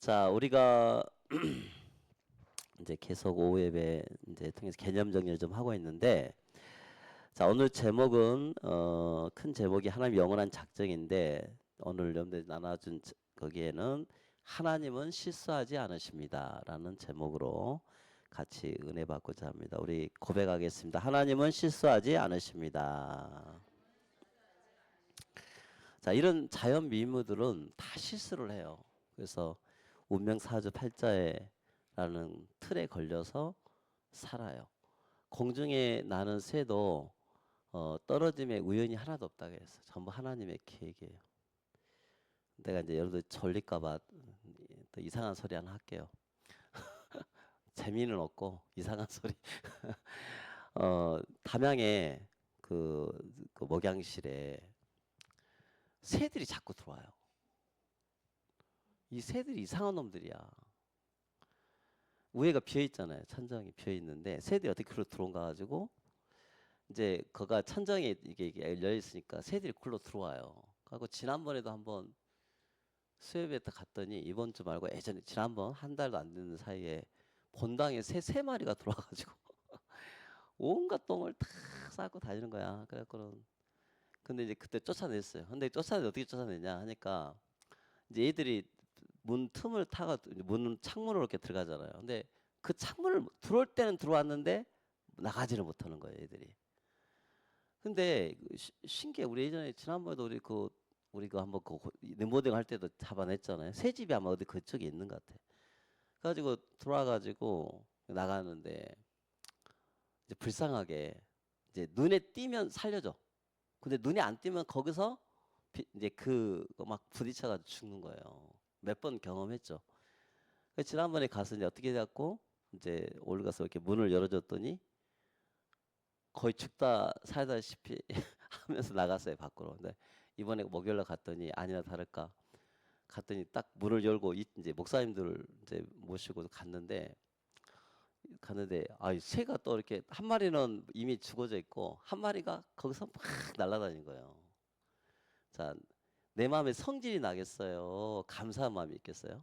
자, 우리가 이제 계속 오후 예배 이제 통해서 개념 정리를 좀 하고 있는데, 자, 오늘 제목은 큰 제목이 하나님 영원한 작정인데, 오늘 여러분들 나눠준 거기에는 하나님은 실수하지 않으십니다라는 제목으로 같이 은혜 받고자 합니다. 우리 고백하겠습니다. 하나님은 실수하지 않으십니다. 자, 이런 자연 미무들은 다 실수를 해요. 그래서 운명사주팔자에라는 틀에 걸려서 살아요. 공중에 나는 새도 떨어짐의 우연이 하나도 없다고 했어요. 전부 하나님의 계획이에요. 내가 이제 여러분들 졸릴까봐 또 이상한 소리 하나 할게요. 재미는 없고 이상한 소리. 담양에 그 목양실에 새들이 자꾸 들어와요. 이 새들이 이상한 놈들이야. 위에가 비어 있잖아요. 천정이 비어 있는데 새들이 어떻게 글로 들어온가 가지고 이제 거가 천정에 이게 열려 있으니까 새들이 글로 들어와요. 그리고 지난번에도 한번 수협에 갔더니 이번 주 말고 예전에 지난번 한 달도 안 되는 사이에 본당에 새 세 마리가 들어와가지고 온갖 똥을 다 싸고 다니는 거야. 그래갖고는 근데 이제 그때 쫓아냈어요. 근데 어떻게 쫓아내냐 하니까 이제 얘들이 문 틈을 타가 문 창문으로 이렇게 들어가잖아요. 근데 그 창문을 들어올 때는 들어왔는데 나가지를 못하는 거예요, 애들이. 근데 신기해. 우리 예전에 지난번에도 우리 그 한번 그 림보딩 할 때도 잡아냈잖아요. 새 집이 아마 어디 그쪽에 있는 것 같아. 그래가지고 들어와가지고 나가는데 이제 불쌍하게 이제 눈에 띄면 살려줘. 근데 눈에 안 띄면 거기서 이제 막 부딪혀가지고 죽는 거예요. 몇 번 경험했죠. 지난번에 가서 이제 어떻게 해갖고 이제 올라가서 이렇게 문을 열어줬더니 거의 죽다 살다시피 하면서 나갔어요 밖으로. 근데 이번에 목요일날 갔더니 아니나 다를까 갔더니 딱 문을 열고 이제 목사님들을 이제 모시고 갔는데 새가 또 이렇게 한 마리는 이미 죽어져 있고 한 마리가 거기서 막 날아다닌 거예요. 자, 내 마음에 성질이 나겠어요? 감사한 마음이 있겠어요?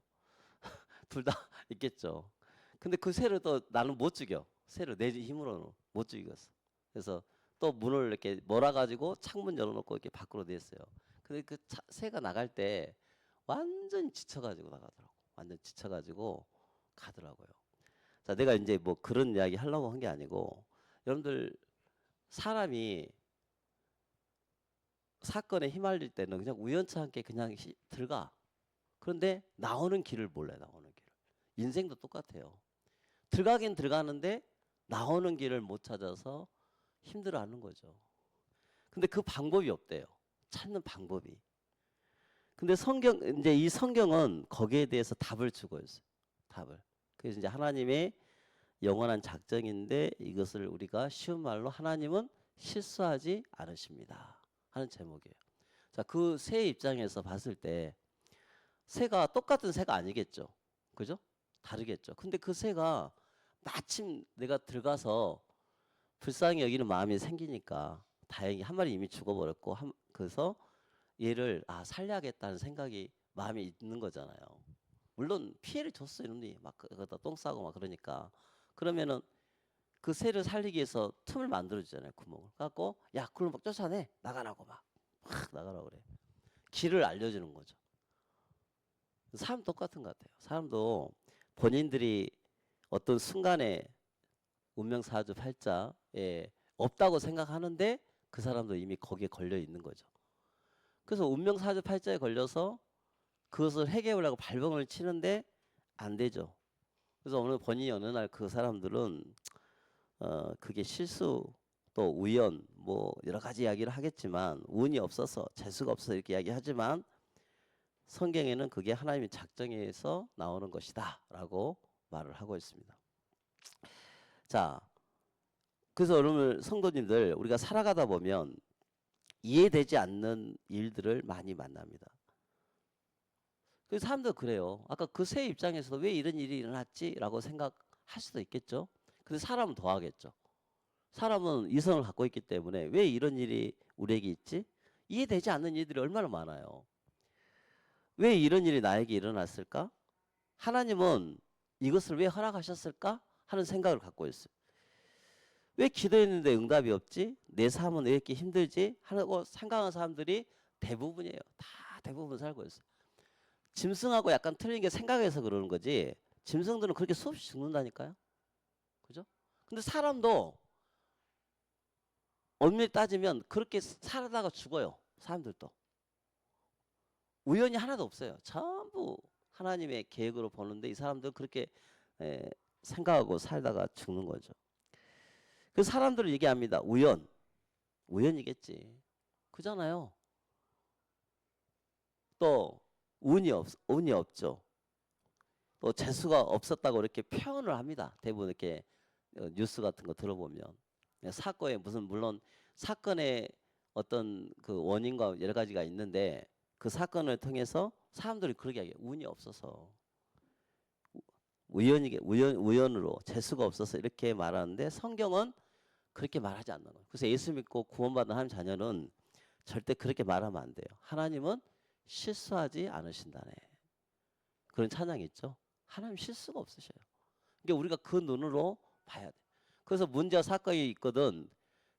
둘 다 있겠죠. 근데 그 새를 또 나는 못 죽여. 새를 내 힘으로는 못 죽이겠어. 그래서 또 문을 이렇게 몰아가지고 창문 열어놓고 이렇게 밖으로 냈어요. 근데 새가 나갈 때 완전 지쳐가지고 나가더라고. 완전 지쳐가지고 가더라고요. 자, 내가 이제 뭐 그런 이야기 하려고 한 게 아니고 여러분들 사람이 사건에 휘말릴 때는 그냥 우연치 않게 그냥 들어가. 그런데 나오는 길을 몰라요. 나오는 길을. 인생도 똑같아요. 들어가긴 들어가는데 나오는 길을 못 찾아서 힘들어하는 거죠. 근데 그 방법이 없대요. 찾는 방법이. 근데 이제 이 성경은 거기에 대해서 답을 주고 있어요. 답을. 그래서 이제 하나님의 영원한 작정인데 이것을 우리가 쉬운 말로 하나님은 실수하지 않으십니다 하는 제목이에요. 자, 그 새 입장에서 봤을 때 새가 똑같은 새가 아니겠죠. 그죠? 다르겠죠. 근데 그 새가 마침 내가 들어가서 불쌍히 여기는 마음이 생기니까 다행히 한 마리 이미 죽어버렸고 그래서 얘를 살려야겠다는 생각이 마음에 있는 거잖아요. 물론 피해를 줬어요. 이놈이 막 거기다 똥 싸고 막 그러니까 그러면은 그 새를 살리기 위해서 틈을 만들어 주잖아요. 구멍을. 갖고 야 그걸 막 쫓아내 나가라고 막 나가라고 그래. 길을 알려주는 거죠. 사람 똑같은 것 같아요. 사람도 본인들이 어떤 순간에 운명사주 팔자에 없다고 생각하는데 그 사람도 이미 거기에 걸려 있는 거죠. 그래서 운명사주 팔자에 걸려서 그것을 해결하려고 발버둥을 치는데 안 되죠. 그래서 오늘 본인이 어느 날 그 사람들은 그게 실수 또 우연 뭐 여러 가지 이야기를 하겠지만 운이 없어서 재수가 없어서 이렇게 이야기하지만 성경에는 그게 하나님의 작정에서 나오는 것이다 라고 말을 하고 있습니다. 자, 그래서 여러분 성도님들 우리가 살아가다 보면 이해되지 않는 일들을 많이 만납니다. 그 사람도 그래요. 아까 그 새 입장에서도 왜 이런 일이 일어났지? 라고 생각할 수도 있겠죠. 근데 사람은 더 하겠죠. 사람은 이성을 갖고 있기 때문에 왜 이런 일이 우리에게 있지? 이해되지 않는 일들이 얼마나 많아요. 왜 이런 일이 나에게 일어났을까? 하나님은 이것을 왜 허락하셨을까 하는 생각을 갖고 있어요. 왜 기도했는데 응답이 없지? 내 삶은 왜 이렇게 힘들지? 하고 생각하는 사람들이 대부분이에요. 다 대부분 살고 있어요. 짐승하고 약간 틀린 게 생각해서 그러는 거지. 짐승들은 그렇게 수없이 죽는다니까요. 그죠? 근데 사람도 엄밀히 따지면 그렇게 살다가 죽어요. 사람들도. 우연이 하나도 없어요. 전부 하나님의 계획으로 보는데 이 사람들은 그렇게 생각하고 살다가 죽는 거죠. 그 사람들은 얘기합니다. 우연이겠지. 그잖아요. 또 운이 없죠. 또 재수가 없었다고 이렇게 표현을 합니다. 대부분 이렇게 뉴스 같은 거 들어보면 사건에 무슨 물론 사건의 어떤 그 원인과 여러 가지가 있는데 그 사건을 통해서 사람들이 그렇게 하게 운이 없어서 우연으로 재수가 없어서 이렇게 말하는데 성경은 그렇게 말하지 않는 거예요. 그래서 예수 믿고 구원받은 하나님 자녀는 절대 그렇게 말하면 안 돼요. 하나님은 실수하지 않으신다네. 그런 찬양이 있죠. 하나님 실수가 없으셔요. 그러니까 우리가 그 눈으로 봐야 돼. 그래서 문제와 사건이 있거든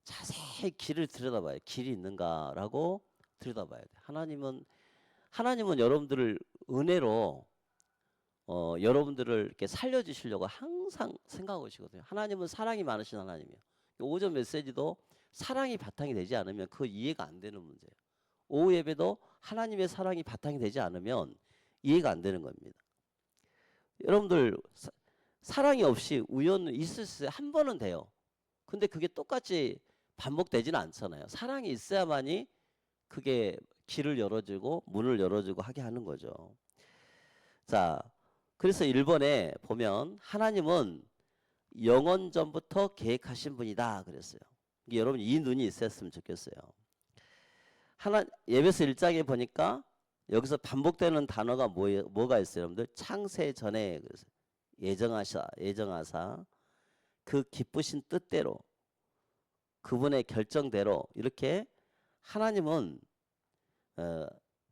자세히 길을 들여다봐요. 길이 있는가라고 들여다봐야 돼. 하나님은 여러분들을 은혜로 여러분들을 이렇게 살려주시려고 항상 생각하고 계시거든요. 하나님은 사랑이 많으신 하나님이에요. 오전 메시지도 사랑이 바탕이 되지 않으면 그 이해가 안 되는 문제예요. 오후 예배도 하나님의 사랑이 바탕이 되지 않으면 이해가 안 되는 겁니다. 여러분들 사랑이 없이 우연은 있을 수 있어요. 한 번은 돼요. 근데 그게 똑같이 반복되지는 않잖아요. 사랑이 있어야만이 그게 길을 열어주고 문을 열어주고 하게 하는 거죠. 자, 그래서 1번에 보면 하나님은 영원 전부터 계획하신 분이다 그랬어요. 여러분 이 눈이 있었으면 좋겠어요. 에베소 1장에 보니까 여기서 반복되는 단어가 뭐가 있어요, 여러분들? 창세 전에 예정하사 그 기쁘신 뜻대로 그분의 결정대로 이렇게 하나님은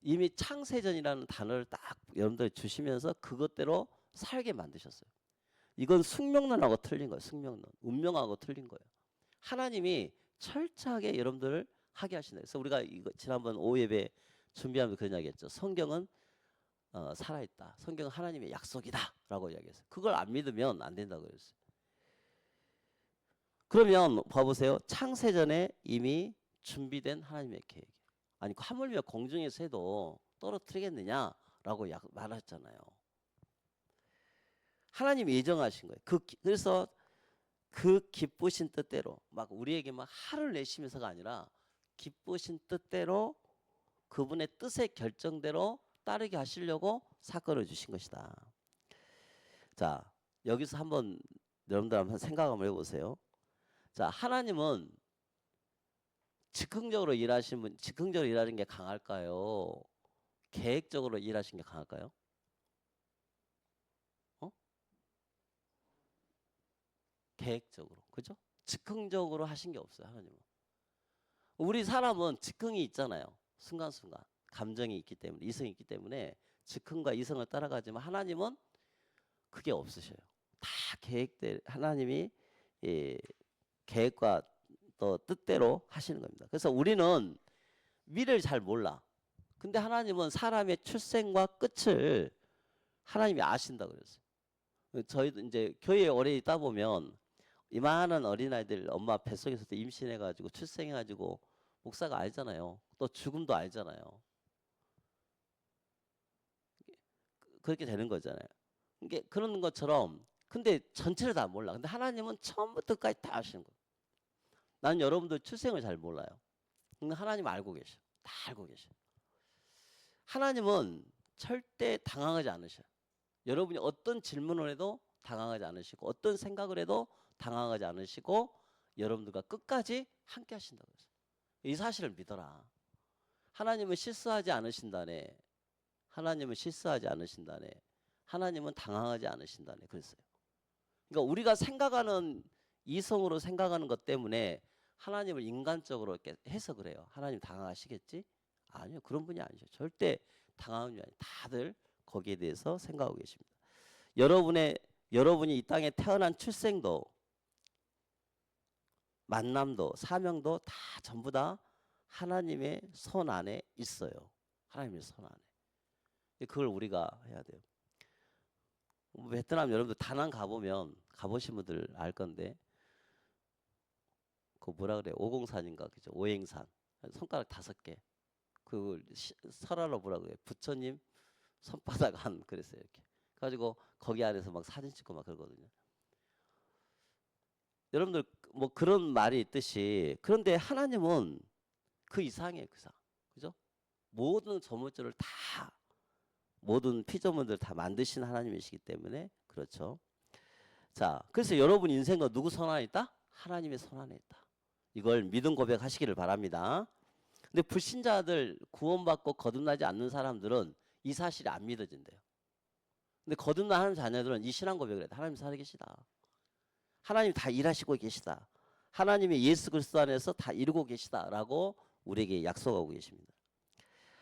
이미 창세전이라는 단어를 딱 여러분들 주시면서 그것대로 살게 만드셨어요. 이건 숙명론하고 틀린 거예요. 숙명론. 운명하고 틀린 거예요. 하나님이 철저하게 여러분들을 하게 하신다. 그래서 우리가 이거 지난번 오후 예배 준비하면서 그런 이야기했죠. 성경은 살아있다. 성경은 하나님의 약속이다 라고 이야기했어요. 그걸 안 믿으면 안 된다고 그랬어요. 그러면 봐보세요. 창세전에 이미 준비된 하나님의 계획. 아니 하물며 공중의 새도 떨어뜨리겠느냐라고 말하셨잖아요. 하나님이 예정하신 거예요. 그래서 그 기쁘신 뜻대로 막 우리에게 막 화를 내시면서가 아니라 기쁘신 뜻대로 그분의 뜻의 결정대로 따르게 하시려고 사건을 주신 것이다. 자, 여기서 한번 여러분들 한번 생각 한번 해보세요. 자, 하나님은 즉흥적으로 일하는 게 강할까요? 계획적으로 일하신 게 강할까요? 계획적으로, 그죠? 즉흥적으로 하신 게 없어요, 하나님은. 우리 사람은 즉흥이 있잖아요. 순간순간 감정이 있기 때문에, 이성이 있기 때문에 즉흥과 이성을 따라가지만 하나님은 그게 없으셔요. 다 계획대로 하나님이 계획과 또 뜻대로 하시는 겁니다. 그래서 우리는 미래를 잘 몰라. 근데 하나님은 사람의 출생과 끝을 하나님이 아신다고 그랬어요. 저희도 이제 교회에 오래 있다 보면 이만한 어린아이들 엄마 뱃속에서도 임신해가지고 출생해가지고 목사가 알잖아요. 또 죽음도 알잖아요. 그렇게 되는 거잖아요. 이게 그런 것처럼 근데 전체를 다 몰라. 근데 하나님은 처음부터 끝까지 다 아시는 거예요. 나는 여러분들 출생을 잘 몰라요. 근데 하나님 알고 계셔. 다 알고 계셔. 하나님은 절대 당황하지 않으셔요. 여러분이 어떤 질문을 해도 당황하지 않으시고 어떤 생각을 해도 당황하지 않으시고 여러분들과 끝까지 함께 하신다고 했어요. 이 사실을 믿어라. 하나님은 실수하지 않으신다네. 하나님은 실수하지 않으신다네. 하나님은 당황하지 않으신다네. 그랬어요. 그러니까 우리가 생각하는 이성으로 생각하는 것 때문에 하나님을 인간적으로 이렇게 해석을 해요. 하나님 당황하시겠지? 아니요. 그런 분이 아니죠. 절대 당황한 분이 아니에요. 다들 거기에 대해서 생각하고 계십니다. 여러분이 이 땅에 태어난 출생도, 만남도, 사명도 다 전부 다 하나님의 손 안에 있어요. 하나님의 손 안에. 그걸 우리가 해야 돼요. 베트남 여러분들 다낭 가보면, 가보신 분들 알 건데, 그 뭐라 그래, 504인가 그죠? 오행산 손가락 5개. 그 설화로 뭐라 그래, 부처님 손바닥 안 그랬어요. 이렇게 가지고 거기 안에서 막 사진 찍고 막 그러거든요. 여러분들 뭐 그런 말이 있듯이, 그런데 하나님은 그 이상이에요. 그 이상. 그죠? 모든 조물주를 다, 모든 피조물들 다 만드신 하나님이시기 때문에 그렇죠. 자, 그래서 여러분 인생은 누구 손 안에 있다? 하나님의 손 안에 있다. 이걸 믿음 고백하시기를 바랍니다. 근데 불신자들, 구원받고 거듭나지 않는 사람들은 이 사실이 안 믿어진대요. 근데 거듭난 하나님 자녀들은 이 신앙 고백을 해요. 하나님 살아계시다. 하나님 다 일하시고 계시다. 하나님이 예수 그리스도 안에서 다 이루고 계시다라고 우리에게 약속하고 계십니다.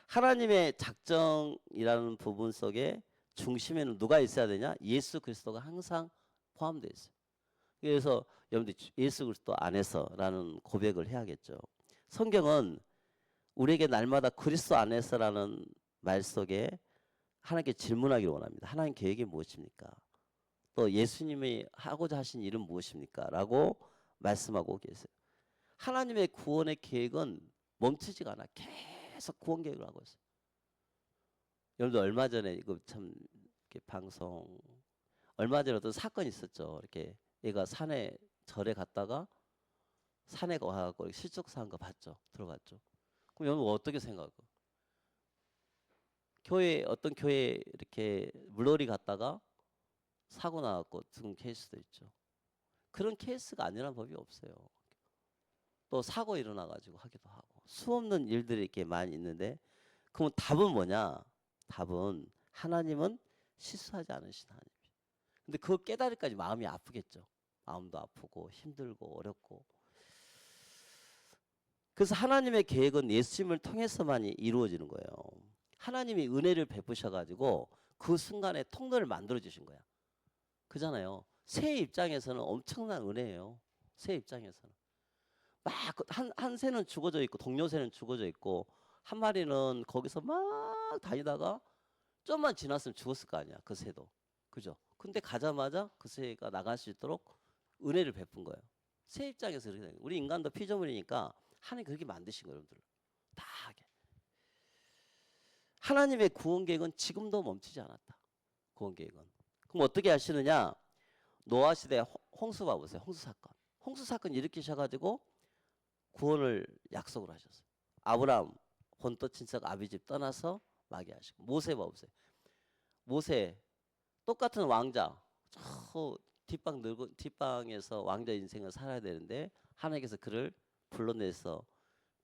하나님의 작정이라는 부분 속에 중심에는 누가 있어야 되냐? 예수 그리스도가 항상 포함되어 있어요. 그래서 여러분들 예수 그리스도 안에서라는 고백을 해야겠죠. 성경은 우리에게 날마다 그리스도 안에서라는 말 속에 하나님께 질문하기를 원합니다. 하나님 계획이 무엇입니까? 또 예수님이 하고자 하신 일은 무엇입니까? 라고 말씀하고 계세요. 하나님의 구원의 계획은 멈추지가 않아. 계속 구원 계획을 하고 있어요. 여러분들 얼마 전에 이거 참 이렇게 방송, 얼마 전에 어떤 사건이 있었죠. 이렇게 얘가 산에 절에 갔다가 산에 가고 실족사한 거 봤죠. 들어봤죠. 그럼 여러분 어떻게 생각하고? 어떤 교회 이렇게 물놀이 갔다가 사고 나갖고 죽은 케이스도 있죠. 그런 케이스가 아니라는 법이 없어요. 또 사고 일어나가지고 하기도 하고 수없는 일들이 이렇게 많이 있는데, 그럼 답은 뭐냐? 답은 하나님은 실수하지 않으신 하나님이에요. 근데 그거 깨달을까지 마음이 아프겠죠. 마음도 아프고 힘들고 어렵고. 그래서 하나님의 계획은 예수님을 통해서만 이루어지는 거예요. 하나님이 은혜를 베푸셔가지고 그 순간에 통로를 만들어 주신 거야. 그잖아요. 새 입장에서는 엄청난 은혜예요. 새 입장에서는 막 한 새는 죽어져 있고 동료새는 죽어져 있고 한 마리는 거기서 막 다니다가 좀만 지났으면 죽었을 거 아니야. 그 새도. 그죠? 근데 가자마자 그 새가 나갈 수 있도록 은혜를 베푼 거예요. 새 입장에서 그렇게 되는 거예요. 우리 인간도 피조물이니까 하나님 그렇게 만드신 거예요. 여러분들 다 하게. 하나님의 구원 계획은 지금도 멈추지 않았다. 구원 계획은. 그럼 어떻게 하시느냐? 노아 시대 홍수 봐보세요. 홍수 사건. 홍수 사건 일으키셔가지고 구원을 약속을 하셨어요. 아브라함 본토 친척 아비집 떠나서 마귀하시고, 모세 봐보세요. 모세 똑같은 왕자, 저 뒷방에서 왕자 인생을 살아야 되는데 하나님께서 그를 불러내서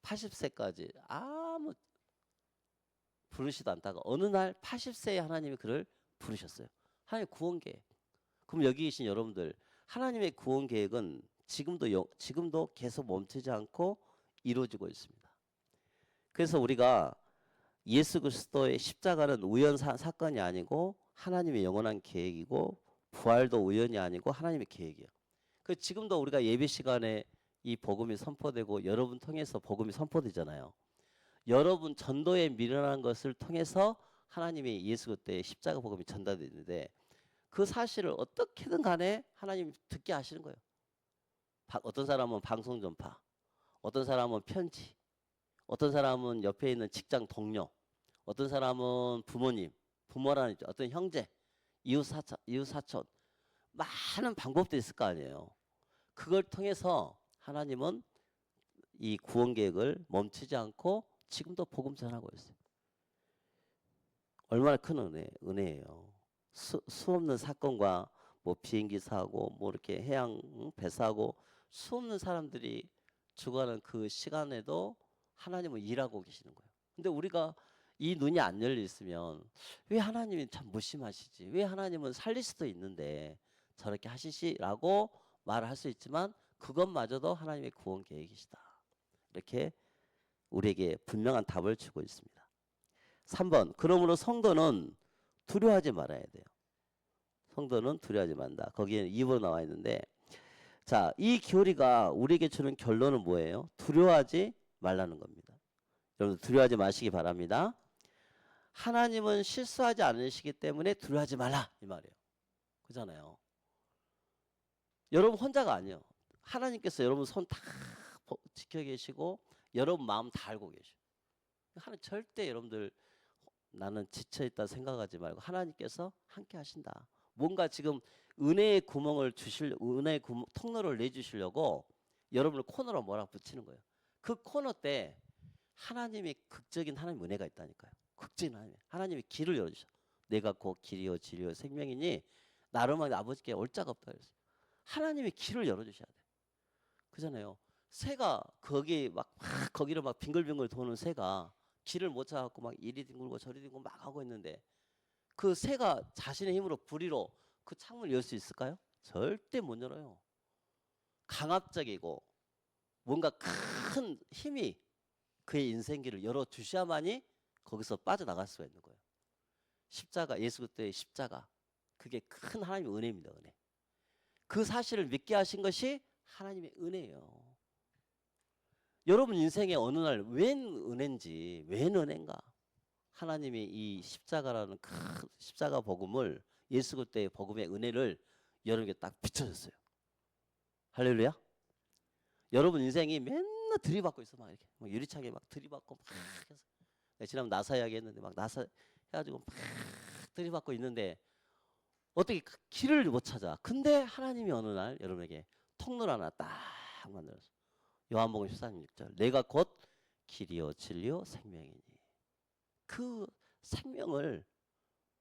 80세까지 아무 부르시도 않다가 어느 날 80세에 하나님이 그를 부르셨어요. 하나님 구원 계획. 그럼 여기 계신 여러분들, 하나님의 구원 계획은 지금도 계속 멈추지 않고 이루어지고 있습니다. 그래서 우리가 예수 그리스도의 십자가는 사건이 아니고 하나님의 영원한 계획이고, 부활도 우연이 아니고 하나님의 계획이에요. 그 지금도 우리가 예배 시간에 이 복음이 선포되고 여러분 통해서 복음이 선포되잖아요. 여러분 전도에 미련한 것을 통해서 하나님의 예수 그리스도의 십자가 복음이 전달되는데, 그 사실을 어떻게든 간에 하나님 듣게 하시는 거예요. 어떤 사람은 방송 전파, 어떤 사람은 편지, 어떤 사람은 옆에 있는 직장 동료, 어떤 사람은 부모님, 부모라는 어떤 형제, 이웃사촌, 많은 방법도 있을 거 아니에요. 그걸 통해서 하나님은 이 구원 계획을 멈추지 않고 지금도 복음 전하고 있어요. 얼마나 큰 은혜예요. 수없는 사건과 뭐 비행기 사고, 뭐 이렇게 해양 배사하고 수없는 사람들이 죽어가는 그 시간에도 하나님은 일하고 계시는 거예요. 근데 우리가 이 눈이 안 열려 있으면, 왜 하나님이 참 무심하시지? 왜 하나님은 살릴 수도 있는데 저렇게 하시시라고 말할 수 있지만, 그것마저도 하나님의 구원 계획이시다. 이렇게 우리에게 분명한 답을 주고 있습니다. 3번, 그러므로 성도는 두려워하지 말아야 돼요. 성도는 두려워하지 말다. 거기에는 2번 나와 있는데, 자, 이 교리가 우리에게 주는 결론은 뭐예요? 두려워하지 말라는 겁니다. 여러분 두려워하지 마시기 바랍니다. 하나님은 실수하지 않으시기 때문에 두려워하지 말라 이 말이에요. 그잖아요. 여러분 혼자가 아니에요. 하나님께서 여러분 손 다 지켜 계시고 여러분 마음 다 알고 계셔. 하나님 절대 여러분들 나는 지쳐있다 생각하지 말고 하나님께서 함께 하신다. 뭔가 지금 은혜의 구멍을 은혜의 통로를 내주시려고 여러분을 코너로 몰아붙이는 거예요. 그 코너 때 하나님의 극적인 하나님의 은혜가 있다니까요. 극적인 하나님의 길을 열어주셔. 내가 곧 길이요 진리요 생명이니 나로만 아버지께 올 자가 없다 그랬어요. 하나님의 길을 열어주셔야 돼. 그잖아요. 새가 거기를 막 빙글빙글 도는 새가 길을 못 찾아갖고 막 이리 뒹굴고 저리 뒹굴고 막 하고 있는데 그 새가 자신의 힘으로 부리로 그 창문을 열 수 있을까요? 절대 못 열어요. 강압적이고 뭔가 큰 힘이 그의 인생길을 열어주셔야만이 거기서 빠져나갈 수가 있는 거예요. 십자가, 예수 그리스도의 십자가, 그게 큰 하나님의 은혜입니다. 은혜. 그 사실을 믿게 하신 것이 하나님의 은혜예요. 여러분 인생의 어느 날 웬 은혜인지, 웬 은혜인가? 하나님이 이 십자가라는 큰 십자가 복음을, 예수 그리스도의 복음의 은혜를 여러분에게 딱 비춰줬어요. 할렐루야. 여러분 인생이 맨날 들이받고 있어. 막 이렇게 막 유리창에 막 들이받고 막 해서, 지난번 나사 이야기 했는데 막 나사 해가지고 막 들이받고 있는데 어떻게 길을 못 찾아. 근데 하나님이 어느 날 여러분에게 통로를 하나 딱 만들어서, 요한복음 14장 6절, 내가 곧 길이요 진리요 생명이니, 그 생명을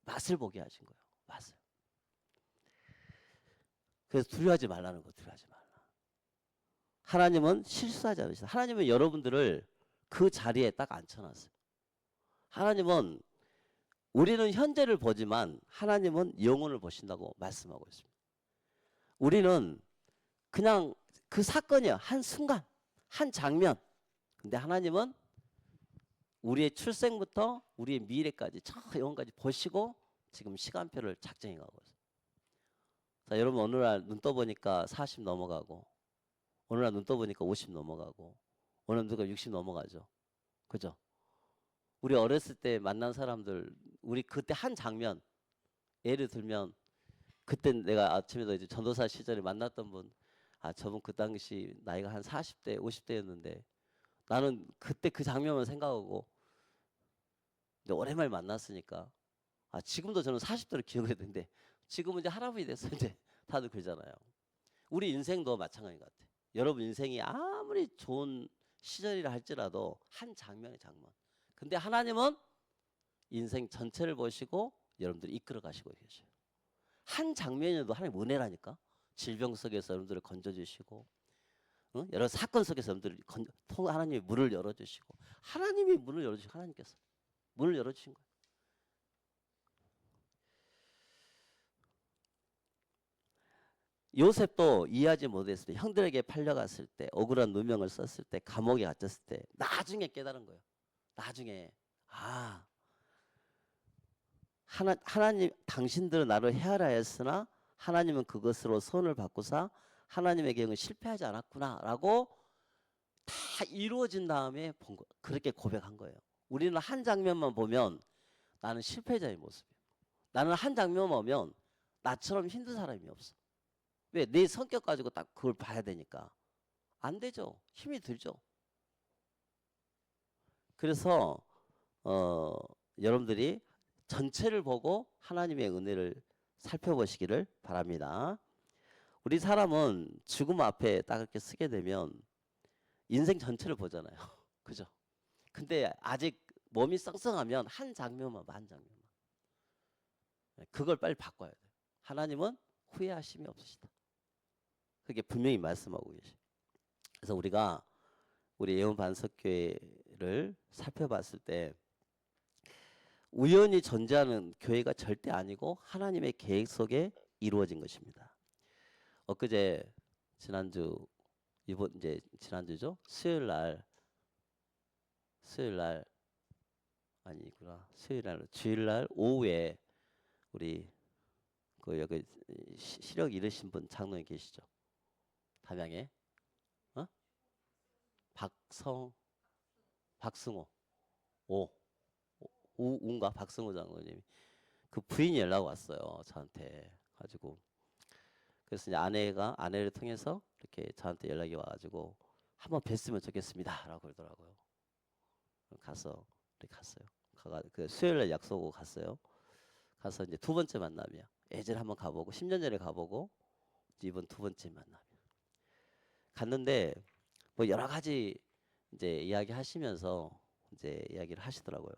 맛을 보게 하신 거예요. 맛을. 그래서 두려워하지 말라는 거. 두려워하지 말라. 하나님은 실수하지 않으시다. 하나님은 여러분들을 그 자리에 딱 앉혀놨어요. 하나님은, 우리는 현재를 보지만 하나님은 영혼을 보신다고 말씀하고 있습니다. 우리는 그냥 그 사건이야. 한 순간, 한 장면. 근데 하나님은 우리의 출생부터 우리의 미래까지 저 영혼까지 보시고 지금 시간표를 작정해 가고 있어요. 자, 여러분 어느 날 눈 떠보니까 40 넘어가고, 어느 날 눈 떠보니까 50 넘어가고, 어느 날 60 넘어가죠. 그죠? 우리 어렸을 때 만난 사람들, 우리 그때 한 장면, 예를 들면 그때 내가 아침에도 이제 전도사 시절에 만났던 분, 저분 그 당시 나이가 한 40대 50대였는데 나는 그때 그 장면만 생각하고, 근데 오랜만에 만났으니까 지금도 저는 40대를 기억해야 되는데 지금은 이제 할아버지 됐어. 이제 다들 그러잖아요. 우리 인생도 마찬가지인 것 같아. 여러분 인생이 아무리 좋은 시절이라 할지라도 한 장면의 장면. 근데 하나님은 인생 전체를 보시고 여러분들을 이끌어 가시고 계셔요. 한 장면이라도 하나님 은혜라니까. 질병 속에서 여러분들을 건져주시고, 여러 사건 속에서 여러분들을 하나님의 문을 열어주시고, 하나님이 문을 열어주시고, 하나님께서 문을 열어주신 거예요. 요셉도 이해하지 못했을 때, 형들에게 팔려갔을 때, 억울한 누명을 썼을 때, 감옥에 갇혔을 때 나중에 깨달은 거예요. 나중에 하나님, 당신들은 나를 헤아려 했으나 하나님은 그것으로 손을 바꾸사 하나님의 계획은 실패하지 않았구나라고 다 이루어진 다음에 그렇게 고백한 거예요. 우리는 한 장면만 보면 나는 실패자의 모습이에요. 나는 한 장면만 보면 나처럼 힘든 사람이 없어. 왜? 내 성격 가지고 딱 그걸 봐야 되니까. 안 되죠. 힘이 들죠. 그래서 여러분들이 전체를 보고 하나님의 은혜를 살펴보시기를 바랍니다. 우리 사람은 죽음 앞에 딱 이렇게 쓰게 되면 인생 전체를 보잖아요. 그죠? 근데 아직 몸이 썽썽하면 한 장면만 봐, 한 장면만. 그걸 빨리 바꿔야 돼요. 하나님은 후회하심이 없으시다. 그게 분명히 말씀하고 계셔요. 그래서 우리가 우리 예언 반석교회를 살펴봤을 때 우연히 존재하는 교회가 절대 아니고 하나님의 계획 속에 이루어진 것입니다. 엊그제 지난주, 이번 이제 지난주죠. 수요일 날 아니구나. 수요일 날 주일 날 오후에 우리 그 여기 시력 잃으신 분 장로님 계시죠? 담양에 어? 박승호 오 우인가 박승호 장로님이 그 부인이 연락 왔어요 저한테 가지고 그래서 이제 아내를 통해서 이렇게 저한테 연락이 와가지고 한번 뵀으면 좋겠습니다라고 그러더라고요. 갔어요. 그 수요일날 약속하고 갔어요. 가서 이제 두 번째 만남이야. 예전에 한번 가보고 10년 전에 가보고 이번 두 번째 만남. 갔는데 뭐 여러 가지 이제 이야기하시면서 이제 이야기를 하시더라고요.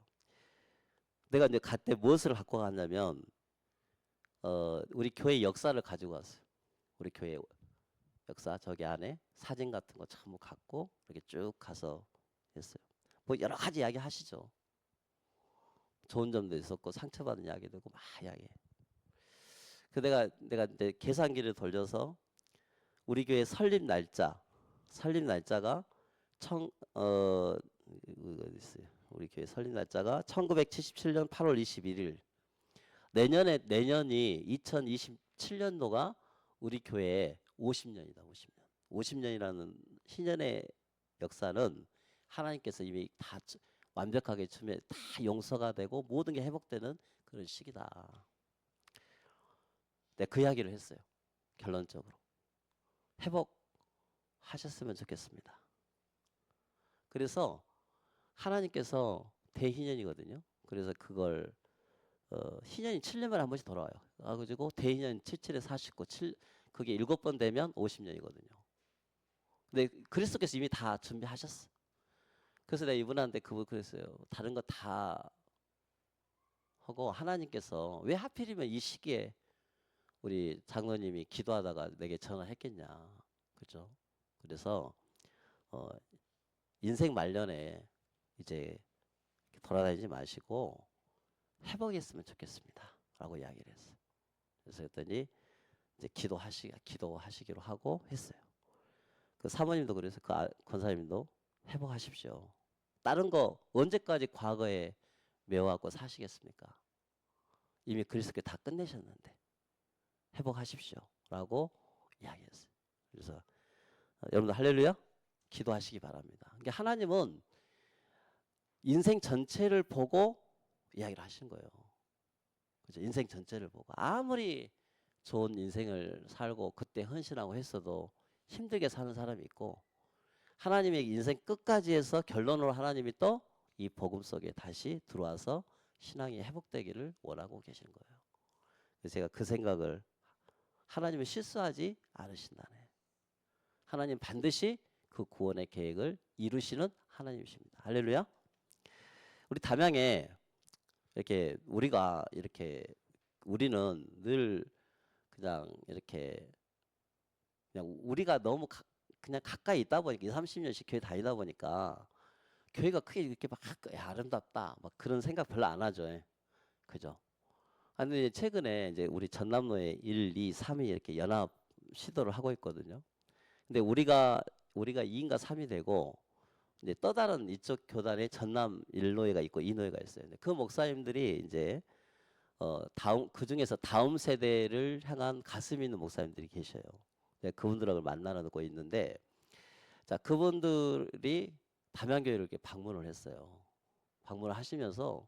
내가 이제 그때 무엇을 갖고 갔냐면 우리 교회 역사를 가지고 왔어요. 우리 교회 역사 저기 안에 사진 같은 거 전부 갖고 이렇게 쭉 가서 했어요. 뭐 여러 가지 이야기 하시죠. 좋은 점도 있었고 상처받은 이야기도 있고 막 이야기. 그 내가 이제 계산기를 돌려서 우리 교회 설립 날짜가 우리 교회 설립 날짜가 1977년 8월 21일. 내년이 2027년도가 우리 교회의 50년이다. 50년. 50년이라는 희년의 역사는 하나님께서 이미 다 완벽하게 주면 다 용서가 되고 모든 게 회복되는 그런 시기다. 내가 그 이야기를 했어요. 결론적으로 회복하셨으면 좋겠습니다. 그래서 하나님께서 대희년이거든요. 그래서 그걸 희년이 7년만에 한 번씩 돌아와요. 그래가지고 대희년 77에 49, 그게 7번 되면 50년이거든요. 근데 그리스도께서 이미 다 준비하셨어. 그래서 내가 이분한테 그랬어요. 다른 거 다 하고 하나님께서 왜 하필이면 이 시기에 우리 장로님이 기도하다가 내게 전화했겠냐, 그죠? 그래서 인생 말년에 이제 돌아다니지 마시고 회복했으면 좋겠습니다라고 이야기를 했어요. 그래서 그랬더니 이제 기도하시기로 하고 했어요. 그 사모님도 그래서 그 권사님도 회복하십시오. 다른 거 언제까지 과거에 매워갖고 사시겠습니까? 이미 그리스도께 다 끝내셨는데 회복하십시오라고 이야기했어요. 그래서 여러분들 할렐루야 기도하시기 바랍니다. 그러니까 하나님은 인생 전체를 보고 이야기를 하시는 거예요. 그죠? 인생 전체를 보고 아무리 좋은 인생을 살고 그때 헌신하고 했어도 힘들게 사는 사람이 있고 하나님의 인생 끝까지 해서 결론으로 하나님이 또 이 복음 속에 다시 들어와서 신앙이 회복되기를 원하고 계시는 거예요. 그래서 제가 그 생각을 하나님은 실수하지 않으신다네. 하나님 반드시 그 구원의 계획을 이루시는 하나님이십니다. 할렐루야. 우리 담양에 우리는 늘 그냥 이렇게 그냥 우리가 너무 그냥 가까이 있다 보니까 20, 30년씩 교회 다니다 보니까 교회가 크게 이렇게 막 아름답다 막 그런 생각 별로 안 하죠. 그죠? 근데 최근에 이제 우리 전남로에 1, 2, 3이 이렇게 연합 시도를 하고 있거든요. 근데 우리가 2인가 3이 되고 이제 또 다른 이쪽 교단에 전남 1노예가 있고 2노예가 있어요. 그 목사님들이 이제 그 중에서 다음 세대를 향한 가슴 있는 목사님들이 계셔요. 그분들하고 만나고 있는데 자 그분들이 담양교회를 이렇게 방문을 했어요. 방문을 하시면서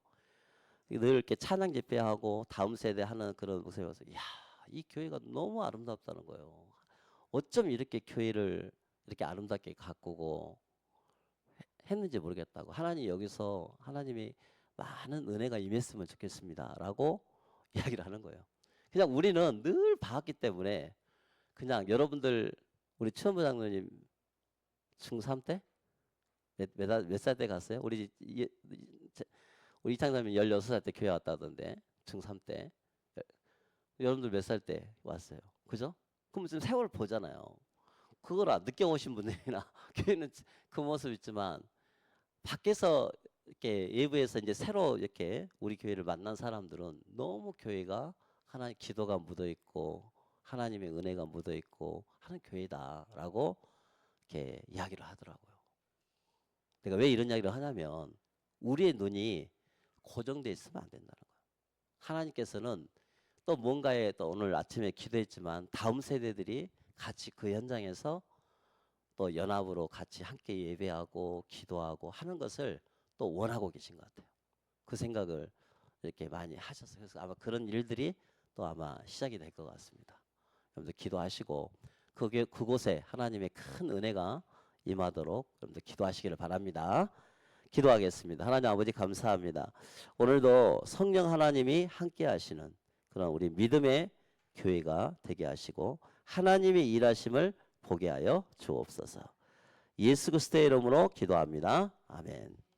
늘 이렇게 찬양 집회하고 다음 세대 하는 그런 모습을 봐서 이 교회가 너무 아름답다는 거예요. 어쩜 이렇게 교회를 이렇게 아름답게 가꾸고 했는지 모르겠다고. 하나님이 많은 은혜가 임했으면 좋겠습니다라고 이야기를 하는 거예요. 그냥 우리는 늘 봐왔기 때문에 그냥 여러분들 우리 추원부 장로님 중3 때? 몇 살 때 갔어요? 우리 이창자님 16살 때 교회 왔다던데 중3 때. 여러분들 몇 살 때 왔어요? 그죠? 그럼 좀 세월 보잖아요. 그걸 늦게 오신 분들이나 교회는 그 모습 있지만 밖에서 이렇게 외부에서 이제 새로 이렇게 우리 교회를 만난 사람들은 너무 교회가 하나님 기도가 묻어 있고 하나님의 은혜가 묻어 있고 하는 교회다라고 이렇게 이야기를 하더라고요. 내가 왜 이런 이야기를 하냐면 우리의 눈이 고정돼 있으면 안 된다는 거예요. 하나님께서는 또 뭔가에 또 오늘 아침에 기도했지만 다음 세대들이 같이 그 현장에서 또 연합으로 같이 함께 예배하고 기도하고 하는 것을 또 원하고 계신 것 같아요. 그 생각을 이렇게 많이 하셔서 그래서 아마 그런 일들이 또 아마 시작이 될 것 같습니다. 여러분들 기도하시고 그곳에 하나님의 큰 은혜가 임하도록 여러분들 기도하시기를 바랍니다. 기도하겠습니다. 하나님 아버지 감사합니다. 오늘도 성령 하나님이 함께 하시는 그런 우리 믿음의 교회가 되게 하시고 하나님의 일하심을 보게 하여 주옵소서. 예수 그리스도의 이름으로 기도합니다. 아멘.